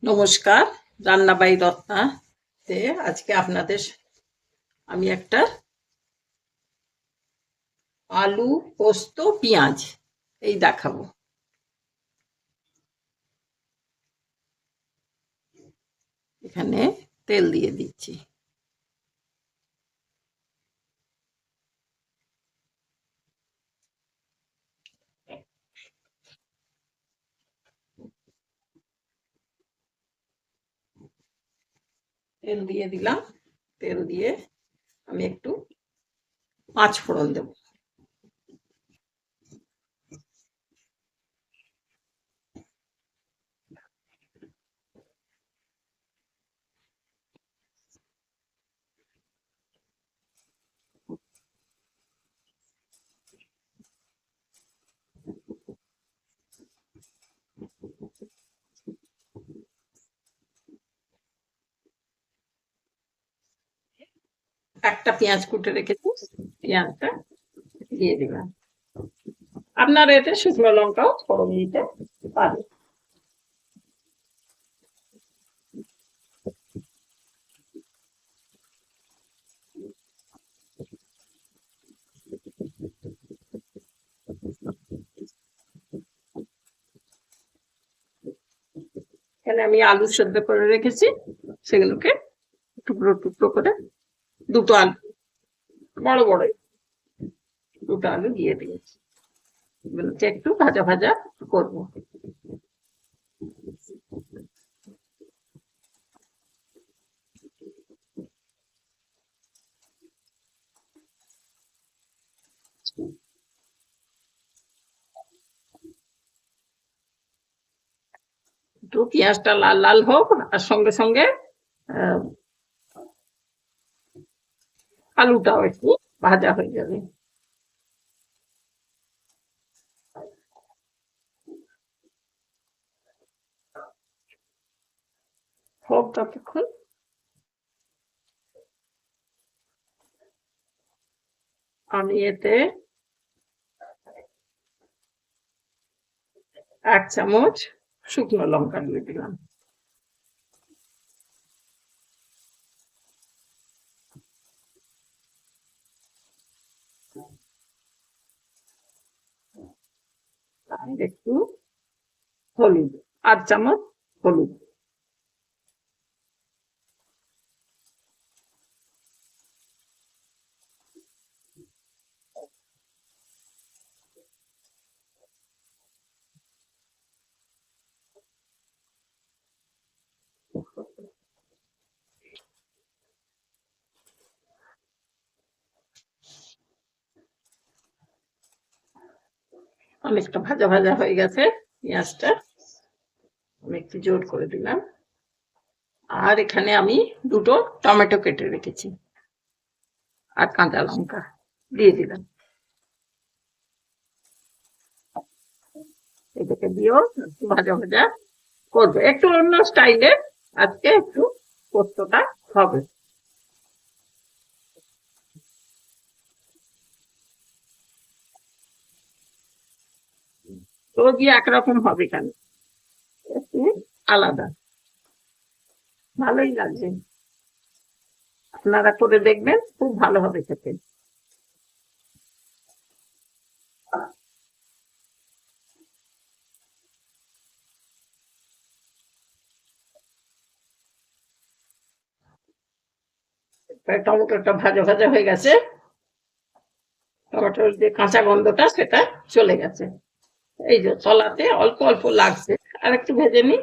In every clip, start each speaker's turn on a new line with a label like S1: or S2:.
S1: নমস্কার। রান্নাবাই রত্নাতে আজকে আপনাদের আমি একটা আলু পোস্ত পেঁয়াজ এই দেখাবো। এখানে তেল দিয়ে দিচ্ছি। তেল দিয়ে দিলাম। তেল দিয়ে আমি একটু পাঁচ ফোড়ন দেব। একটা পেঁয়াজ কুটে রেখেছি, পেঁয়াজটা দিয়ে দিলাম। আপনারা এতে শুকনো লঙ্কাও ফোড়ন দিতে পারেন। এখানে আমি আলু সেদ্ধ করে রেখেছি, সেগুলোকে টুকরো টুকরো করে দুটো আলু, বড় বড় দুটো আলু দিয়ে দিয়েছি। এগুলোকে একটু ভাজা ভাজা করবো। একটু পেঁয়াজটা লাল লাল হোক, আর সঙ্গে সঙ্গে আহ, আলুটাও একটু ভাজা হয়ে যাবে। হোক ততক্ষণ। আমি এতে 1 চামচ শুকনো লঙ্কা দিয়ে দিলাম। আর একটু হলুদ, 8 চামচ হলুদ। অনেকটা ভাজা ভাজা হয়ে গেছে পেঁয়াজটা, আমি একটু জোর করে দিলাম। আর এখানে আমি দুটো টমেটো কেটে রেখেছি, আর কাঁচা লঙ্কা দিয়ে দিলাম। এটাকে দিয়েও একটু ভাজা ভাজা করবো, একটু অন্য স্টাইলে আজকে একটু পোস্তটা হবে। রোজই একরকম হবে কেন, একটু আলাদা, ভালোই লাগবে। আপনারা করে দেখবেন, খুব ভালো হবে খেতে। প্রায় টমেটোটা ভাজা ভাজা হয়ে গেছে, টমেটোর যে কাঁচা গন্ধটা সেটা চলে গেছে। এই যে তলাতে অল্প অল্প লাগছে, আর একটু ভেজে নিই।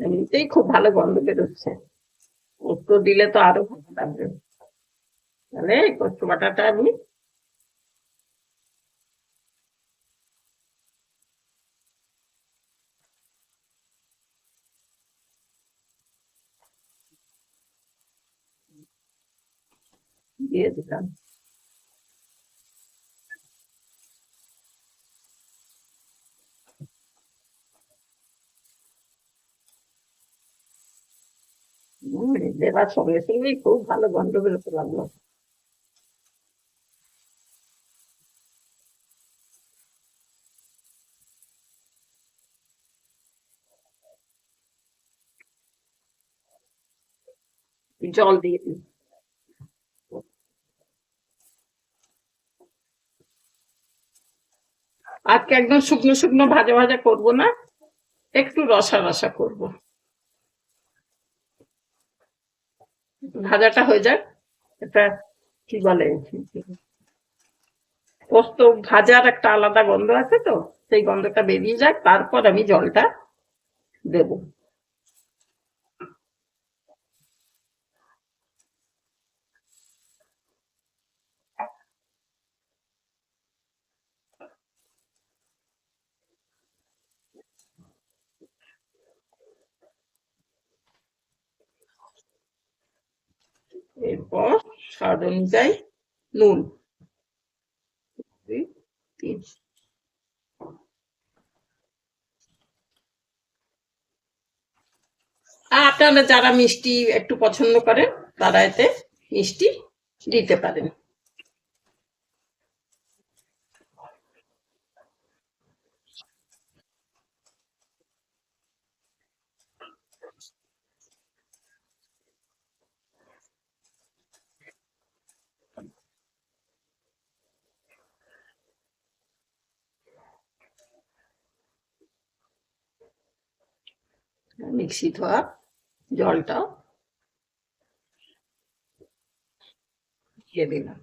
S1: এমনিতেই খুব ভালো গন্ধ বেরোচ্ছে, পোস্ত দিলে তো আরো ভালো লাগবে। তাহলে এই পোস্ত বাটাটা আমি দিয়ে দিলাম। দেবার সঙ্গে সঙ্গেই খুব ভালো গন্ধ বেরোতে লাগলো। জল দিয়ে দিই। আজকে একদম শুকনো শুকনো ভাজা ভাজা করবো না, একটু রসা রসা করবো। ভাজাটা হয়ে যাক। এটা কি বলে, পোস্ত ভাজার একটা আলাদা গন্ধ আছে তো, সেই গন্ধটা বেরিয়ে যাক, তারপর আমি জলটা দেব। এরপর স্বাদ অনুযায়ী নুন। 2, 3। আর আপনারা যারা মিষ্টি একটু পছন্দ করেন তারা এতে মিষ্টি দিতে পারেন। মিক্সি ধোয়া জলটাও দিয়ে দিলাম।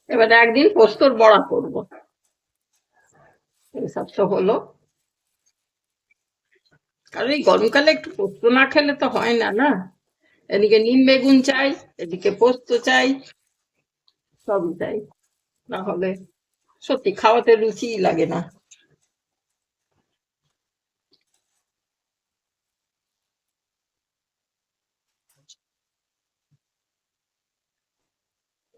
S1: এবারে একদিন পোস্তর বড়া করব। এইসব তো হলো, কারণ এই গরমকালে একটু পোস্ত না খেলে তো হয় না, না? এদিকে নিম বেগুন চাই, এদিকে পোস্ত চাই, সবই চাই, না হলে সত্যি খাওয়াতে রুচিই লাগে না।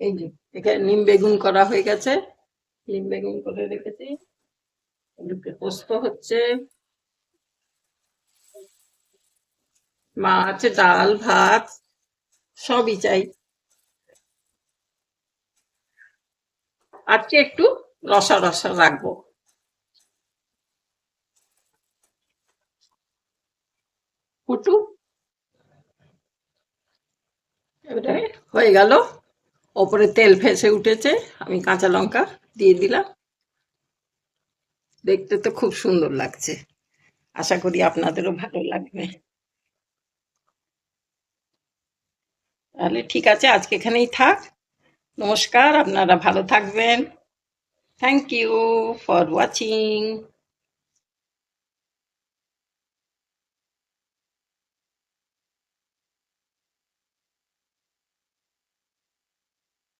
S1: এই যে এখানে নিম বেগুন করা হয়ে গেছে, নিম বেগুন করে রেখেছি, এদিকে পোস্ত হচ্ছে, মাছ, ডাল, ভাত সবই চাই। আজকে একটু রসা রসা রাখবো। পুটু এবারে হয়ে গেল, ওপরে তেল ভেসে উঠেছে, আমি কাঁচা লঙ্কা দিয়ে দিলাম। দেখতে তো খুব সুন্দর লাগছে, আশা করি আপনাদেরও ভালো লাগবে। তাহলে ঠিক আছে, আজকে এখানেই থাক। নমস্কার, আপনারা ভালো থাকবেন। Thank you for watching.